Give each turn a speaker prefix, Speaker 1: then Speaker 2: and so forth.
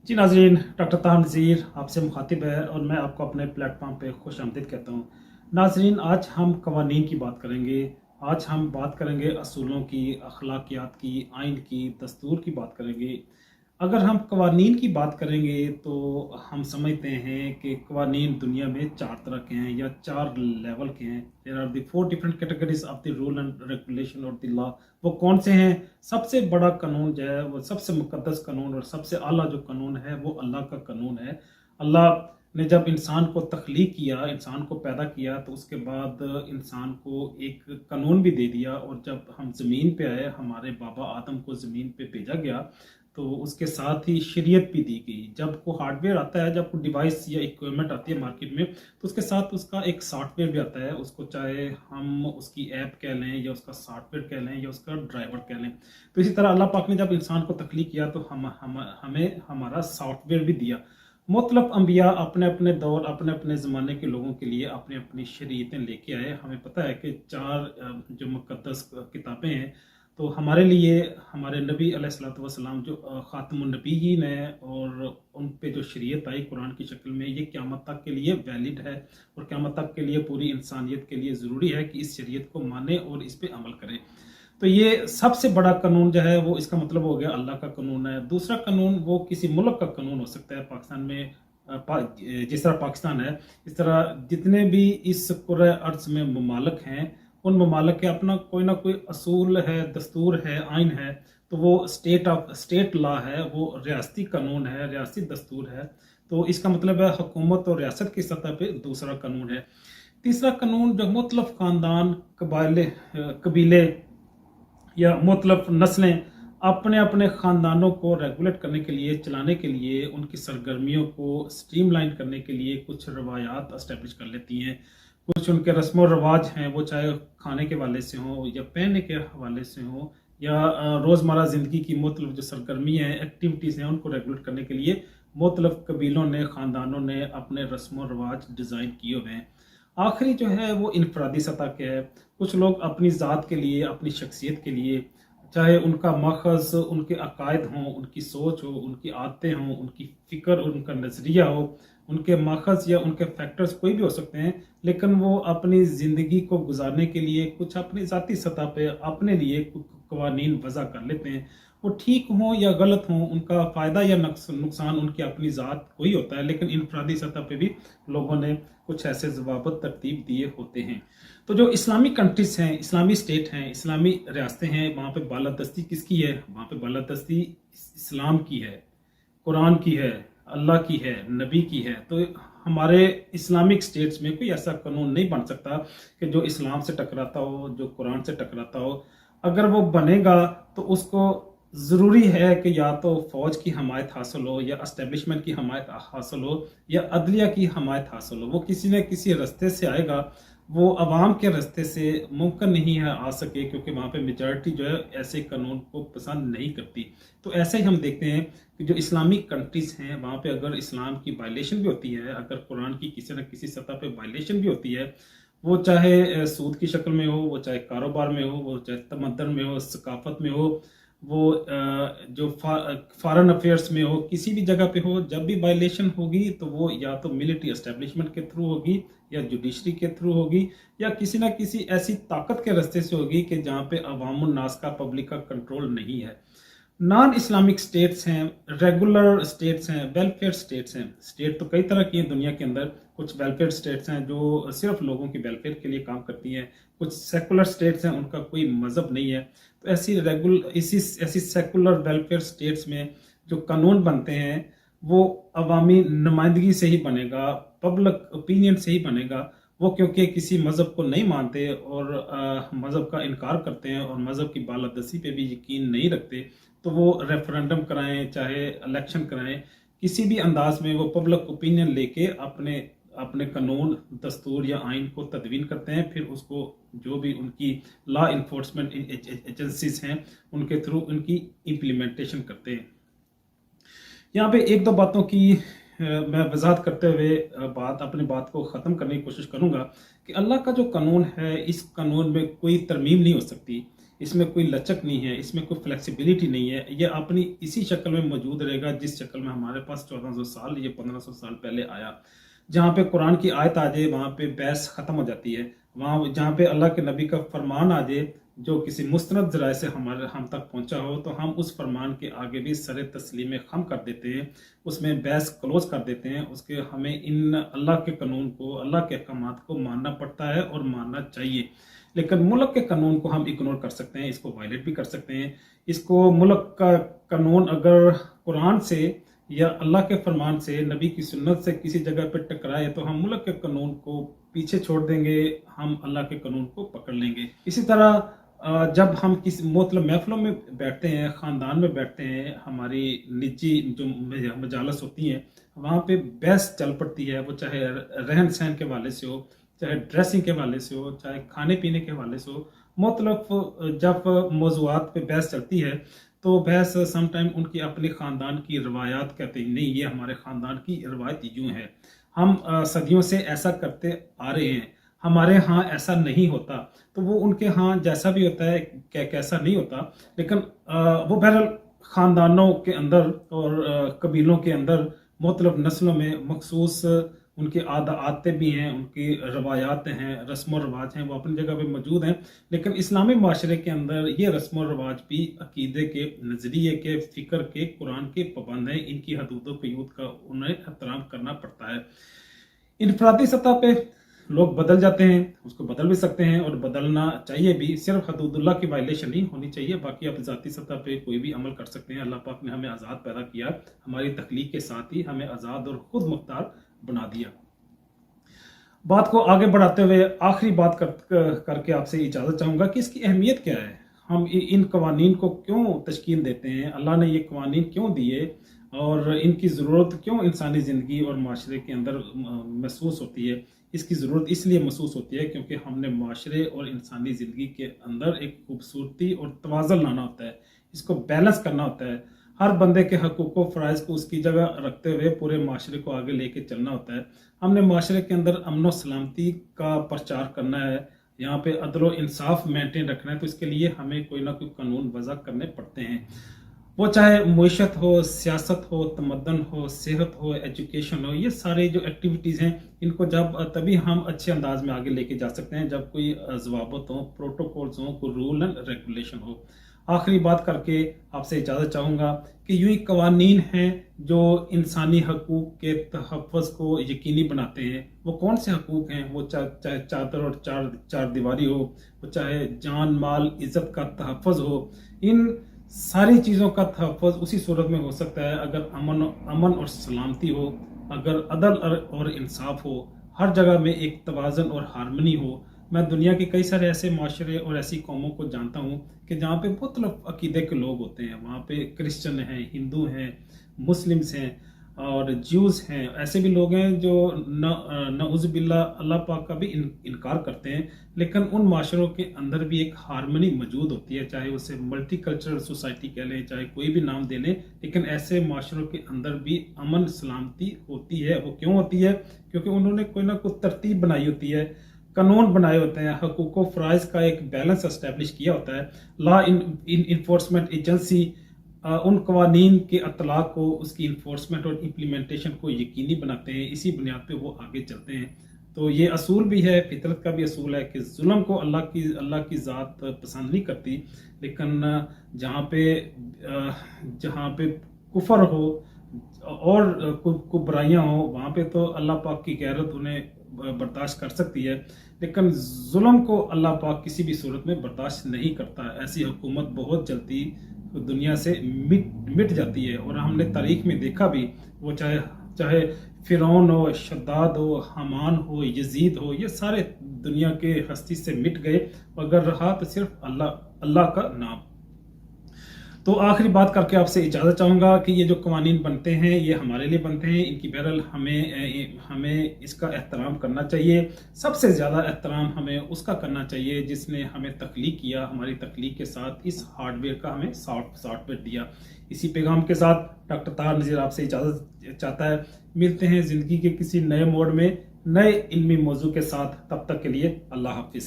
Speaker 1: जी नाज़रीन, डॉक्टर ताहा नज़ीर आपसे मुखातिब है और मैं आपको अपने प्लेटफॉर्म पे खुश आमदीद कहता हूँ। नाज़रीन, आज हम कवानीन की बात करेंगे। आज हम बात करेंगे असूलों की, अखलाकियात की, आइन की, दस्तूर की बात करेंगे। अगर हम कवानीन की बात करेंगे तो हम समझते हैं कि कवानीन दुनिया में 4 तरह के हैं या 4 लेवल के हैं। There are the 4 different categories of the rule and regulation और द लॉ। वो कौन से हैं? सबसे बड़ा कानून जो है, वो सबसे मुकद्दस कानून और सबसे आला जो कानून है, वो अल्लाह का कानून है। अल्लाह ने जब इंसान को तख्लीक किया, इंसान को पैदा किया, तो उसके बाद इंसान को एक कानून भी दे दिया। और जब हम ज़मीन पे आए, हमारे बाबा आदम को ज़मीन पे भेजा गया, तो उसके साथ ही शरीयत भी दी गई। जब कोई हार्डवेयर आता है, जब कोई डिवाइस या इक्विपमेंट आती है मार्केट में, तो उसके साथ उसका एक सॉफ्टवेयर भी आता है। उसको चाहे हम उसकी ऐप कह लें या उसका सॉफ्टवेयर कह लें या उसका ड्राइवर कह लें। तो इसी तरह अल्लाह पाक ने जब इंसान को तख्लीक किया, तो हमें हमारा सॉफ्टवेयर भी दिया। मुख्तलिफ अंबिया अपने अपने दौर, अपने अपने ज़माने के लोगों के लिए अपनी अपनी शरीयतें लेके आए। हमें पता है कि 4 जो मुकद्दस किताबें हैं, तो हमारे लिए हमारे नबी अलैहिस्सलातु वस्सलाम जो ख़ातमुन नबीयीन है, और उन पे जो शरीयत आई कुरान की शक्ल में, ये क़यामत तक के लिए वैलिड है और क़यामत तक के लिए पूरी इंसानियत के लिए ज़रूरी है कि इस शरीयत को माने और इस पे अमल करें। तो ये सबसे बड़ा कानून जो है, वो इसका मतलब हो गया अल्लाह का कानून है। दूसरा कानून वो किसी मुल्क का कानून हो सकता है। पाकिस्तान में जिस तरह पाकिस्तान है, इस तरह जितने भी इस कुर्रे अर्ज़ में ममालिक हैं, उन ममालिक के अपना कोई ना कोई असूल है, दस्तूर है, आइन है। तो वो स्टेट लॉ है, वो रियासती कानून है, रियासती दस्तूर है। तो इसका मतलब है हुकूमत और रियासत की सतह पे दूसरा कानून है। तीसरा कानून जो मुख्तलिफ ख़ानदान, कबीले या मुख्तलिफ नस्लें अपने अपने ख़ानदानों को रेगुलेट करने के लिए, चलाने के लिए, उनकी सरगर्मियों को स्ट्रीमलाइन करने के लिए कुछ रवायात इस्टेब्लिश कर लेती हैं। कुछ उनके रस्म और रवाज हैं, वो चाहे खाने के हवाले से हों या पहनने के हवाले से हों या रोज़मर्रा ज़िंदगी की मुख्तलिफ जो सरगर्मी हैं, एक्टिविटीज़ हैं, उनको रेगुलेट करने के लिए मुख्तलिफ कबीलों ने, ख़ानदानों ने अपने रस्म और रवाज डिज़ाइन किए हुए हैं। आखिरी जो है वो इनफरादी सतह के है। कुछ लोग अपनी ज़ात के लिए, अपनी शख्सियत के लिए, चाहे उनका मखज़ उनके अकायद हों, उनकी सोच हो, उनकी आदतें हों, उनकी फ़िक्र और उनका नज़रिया हो, उनके मखज़ या उनके फैक्टर्स कोई भी हो सकते हैं, लेकिन वो अपनी ज़िंदगी को गुजारने के लिए कुछ अपनी ज़ाती सतह पे अपने लिए कवानीन वज़ा कर लेते हैं। वो ठीक हों या गलत हों, उनका फ़ायदा या नुकसान उनकी अपनी ज़ात को ही होता है, लेकिन इनफरादी सतह पे भी लोगों ने कुछ ऐसे ज़वाबित तरतीब दिए होते हैं। तो जो इस्लामी कंट्रीज़ हैं, इस्लामी स्टेट हैं, इस्लामी रियासतें हैं, वहाँ पे बालादस्ती किसकी है? वहाँ पे बालादस्ती इस्लाम की है, कुरान की है, अल्लाह की है, नबी की है। तो हमारे इस्लामिक स्टेट्स में कोई ऐसा कानून नहीं बन सकता कि जो इस्लाम से टकराता हो, जो कुरान से टकराता हो। अगर वो बनेगा तो उसको ज़रूरी है कि या तो फ़ौज की हमायत हासिल हो, या एस्टेब्लिशमेंट की हमायत हासिल हो, या अदलिया की हमायत हासिल हो। वो किसी न किसी रास्ते से आएगा। वो अवाम के रास्ते से मुमकिन नहीं है आ सके, क्योंकि वहाँ पे मेजॉरिटी जो है ऐसे कानून को पसंद नहीं करती। तो ऐसे ही हम देखते हैं कि जो इस्लामिक कंट्रीज़ हैं, वहाँ पे अगर इस्लाम की वायलेशन भी होती है, अगर कुरान की किसी न किसी सतह पे वायलेशन भी होती है, वो चाहे सूद की शक्ल में हो, वो चाहे कारोबार में हो, वो चाहे तमद्दन में हो, सकाफत में हो, वो जो फॉरेन अफेयर्स में हो, किसी भी जगह पे हो, जब भी वायलेशन होगी तो वो या तो मिलिट्री एस्टेब्लिशमेंट के थ्रू होगी, या जुडिशरी के थ्रू होगी, या किसी ना किसी ऐसी ताकत के रास्ते से होगी कि जहाँ पे अवामुन नास का, पब्लिक का कंट्रोल नहीं है। नॉन इस्लामिक स्टेट्स हैं, रेगुलर स्टेट्स हैं, वेलफेयर स्टेट्स हैं। स्टेट तो कई तरह की हैं दुनिया के अंदर। कुछ वेलफेयर स्टेट्स हैं जो सिर्फ लोगों की वेलफेयर के लिए काम करती हैं। कुछ सेकुलर स्टेट्स हैं, उनका कोई मज़हब नहीं है। तो ऐसी सेकुलर वेलफेयर स्टेट्स में जो कानून बनते हैं, वो अवामी नुमाइंदगी से ही बनेगा, पब्लिक ओपिनियन से ही बनेगा। वो क्योंकि किसी मज़हब को नहीं मानते और मज़हब का इनकार करते हैं और मज़हब की बालादस्ती पे भी यकीन नहीं रखते, तो वो रेफरेंडम कराएं, चाहे इलेक्शन कराएं, किसी भी अंदाज में वो पब्लिक ओपिनियन लेके अपने अपने कानून, दस्तूर या आइन को तदवीन करते हैं। फिर उसको जो भी उनकी लॉ इन्फोर्समेंट एजेंसीज हैं, उनके थ्रू उनकी इम्प्लीमेंटेशन करते हैं। यहाँ पे एक दो बातों की मैं वजाहत करते हुए अपनी बात को ख़त्म करने की कोशिश करूँगा कि अल्लाह का जो कानून है, इस कानून में कोई तरमीम नहीं हो सकती। اس میں کوئی لچک نہیں ہے، اس میں کوئی فلیکسیبلٹی نہیں ہے، یہ اپنی اسی شکل میں موجود رہے گا جس شکل میں ہمارے پاس 1400 سال یا 1500 سال پہلے آیا۔ جہاں پہ قرآن کی آیت آ جائے وہاں پہ بحث ختم ہو جاتی ہے، وہاں جہاں پہ اللہ کے نبی کا فرمان آ جائے جو کسی مستند ذرائع سے ہم تک پہنچا ہو، تو ہم اس فرمان کے آگے بھی سر تسلیم خم کر دیتے ہیں، اس میں بحث کلوز کر دیتے ہیں۔ اس کے ہمیں ان اللہ کے قانون کو، اللہ کے احکامات کو ماننا پڑتا ہے اور ماننا چاہیے، لیکن ملک کے قانون کو ہم اگنور کر سکتے ہیں، اس کو وائلیٹ بھی کر سکتے ہیں۔ اس کو ملک کا قانون اگر قرآن سے یا اللہ کے فرمان سے، نبی کی سنت سے کسی جگہ پہ ٹکرائے تو ہم ملک کے قانون کو پیچھے چھوڑ دیں گے، ہم اللہ کے قانون کو پکڑ لیں گے۔ اسی طرح جب ہم کسی مطلب محفلوں میں بیٹھتے ہیں، خاندان میں بیٹھتے ہیں، ہماری نجی جو مجالس ہوتی ہیں وہاں پہ بحث چل پڑتی ہے، وہ چاہے رہن سہن کے حوالے سے ہو، چاہے ڈریسنگ کے حوالے سے ہو، چاہے کھانے پینے کے حوالے سے ہو، مختلف جب موضوعات پہ بحث چلتی ہے تو بحث سم ٹائم ان کی اپنی خاندان کی روایات کہتے ہیں نہیں یہ ہمارے خاندان کی روایت یوں ہے، ہم صدیوں سے ایسا کرتے آ رہے ہیں، ہمارے ہاں ایسا نہیں ہوتا، تو وہ ان کے ہاں جیسا بھی ہوتا ہے کیسا نہیں ہوتا، لیکن وہ بہرحال خاندانوں کے اندر اور قبیلوں کے اندر مختلف نسلوں میں مخصوص ان کی عادتیں بھی ہیں، ان کی روایات ہیں، رسم و رواج ہیں، وہ اپنی جگہ پہ موجود ہیں، لیکن اسلامی معاشرے کے اندر یہ رسم و رواج بھی عقیدے کے، نظریے کے، فکر کے، قرآن کے پابند ہیں، ان کی حدود و قیود کا انہیں احترام کرنا پڑتا ہے۔ انفرادی سطح پہ لوگ بدل جاتے ہیں، اس کو بدل بھی سکتے ہیں اور بدلنا چاہیے بھی، صرف حدود اللہ کی وائلیشن نہیں ہونی چاہیے، باقی آپ ذاتی سطح پہ کوئی بھی عمل کر سکتے ہیں۔ اللہ پاک نے ہمیں آزاد پیدا کیا، ہماری تخلیق کے ساتھ ہی ہمیں آزاد اور خود مختار بنا دیا۔ بات کو آگے بڑھاتے ہوئے آخری بات کر کے آپ سے اجازت چاہوں گا کہ اس کی اہمیت کیا ہے، ہم ان قوانین کو کیوں تشکیل دیتے ہیں، اللہ نے یہ قوانین کیوں دیے اور ان کی ضرورت کیوں انسانی زندگی اور معاشرے کے اندر محسوس ہوتی ہے۔ اس کی ضرورت اس لیے محسوس ہوتی ہے کیونکہ ہم نے معاشرے اور انسانی زندگی کے اندر ایک خوبصورتی اور توازن لانا ہوتا ہے، اس کو بیلنس کرنا ہوتا ہے، ہر بندے کے حقوق و فرائض کو اس کی جگہ رکھتے ہوئے پورے معاشرے کو آگے لے کے چلنا ہوتا ہے۔ ہم نے معاشرے کے اندر امن و سلامتی کا پرچار کرنا ہے، یہاں پہ عدل و انصاف مینٹین رکھنا ہے، تو اس کے لیے ہمیں کوئی نہ کوئی قانون وضع کرنے پڑتے ہیں، وہ چاہے معیشت ہو، سیاست ہو، تمدن ہو، صحت ہو، ایجوکیشن ہو، یہ سارے جو ایکٹیویٹیز ہیں ان کو جب تبھی ہم اچھے انداز میں آگے لے کے جا سکتے ہیں جب کوئی ضوابط ہوں، پروٹوکولز ہوں، کوئی رول اینڈ ریگولیشن ہو۔ آخری بات کر کے آپ سے اجازت چاہوں گا کہ یوں ہی قوانین ہیں جو انسانی حقوق کے تحفظ کو یقینی بناتے ہیں۔ وہ کون سے حقوق ہیں؟ وہ چاہے چادر اور چار دیواری ہو، وہ چاہے جان مال عزت کا تحفظ ہو، ان ساری چیزوں کا تحفظ اسی صورت میں ہو سکتا ہے اگر امن اور سلامتی ہو، اگر عدل اور انصاف ہو، ہر جگہ میں ایک توازن اور ہارمنی ہو۔ میں دنیا کے کئی سارے ایسے معاشرے اور ایسی قوموں کو جانتا ہوں کہ جہاں پہ مختلف عقیدے کے لوگ ہوتے ہیں، وہاں پہ کرسچن ہیں، ہندو ہیں، مسلمز ہیں اور جیوز ہیں، ایسے بھی لوگ ہیں جو نعوذ باللہ اللہ پاک کا بھی انکار کرتے ہیں، لیکن ان معاشروں کے اندر بھی ایک ہارمنی موجود ہوتی ہے، چاہے اسے ملٹی کلچرل سوسائٹی کہہ لیں، چاہے کوئی بھی نام دے لیں، لیکن ایسے معاشروں کے اندر بھی امن سلامتی ہوتی ہے۔ وہ کیوں ہوتی ہے؟ کیونکہ انہوں نے کوئی نہ کوئی ترتیب بنائی ہوتی ہے، قانون بنائے ہوتے ہیں، حقوق و فرائض کا ایک بیلنس اسٹیبلش کیا ہوتا ہے۔ لا انفورسمنٹ ایجنسی ان قوانین کے اطلاق کو، اس کی انفورسمنٹ اور امپلیمنٹیشن کو یقینی بناتے ہیں، اسی بنیاد پہ وہ آگے چلتے ہیں۔ تو یہ اصول بھی ہے، فطرت کا بھی اصول ہے کہ ظلم کو اللہ کی ذات پسند نہیں کرتی، لیکن جہاں پہ کفر ہو اور کوئی برائیاں ہوں وہاں پہ تو اللہ پاک کی غیرت انہیں برداشت کر سکتی ہے، لیکن ظلم کو اللہ پاک کسی بھی صورت میں برداشت نہیں کرتا۔ ایسی حکومت بہت جلدی دنیا سے مٹ جاتی ہے، اور ہم نے تاریخ میں دیکھا بھی، وہ چاہے فرعون ہو، شداد ہو، حمان ہو، یزید ہو، یہ سارے دنیا کے ہستی سے مٹ گئے، اگر رہا تو صرف اللہ کا نام۔ تو آخری بات کر کے آپ سے اجازت چاہوں گا کہ یہ جو قوانین بنتے ہیں یہ ہمارے لیے بنتے ہیں، ان کی بہرحال ہمیں اس کا احترام کرنا چاہیے۔ سب سے زیادہ احترام ہمیں اس کا کرنا چاہیے جس نے ہمیں تخلیق کیا، ہماری تخلیق کے ساتھ اس ہارڈ ویئر کا ہمیں سافٹ ویئر دیا۔ اسی پیغام کے ساتھ ڈاکٹر طاہر نذیر آپ سے اجازت چاہتا ہے، ملتے ہیں زندگی کے کسی نئے موڑ میں نئے علمی موضوع کے ساتھ، تب تک کے لیے اللہ حافظ۔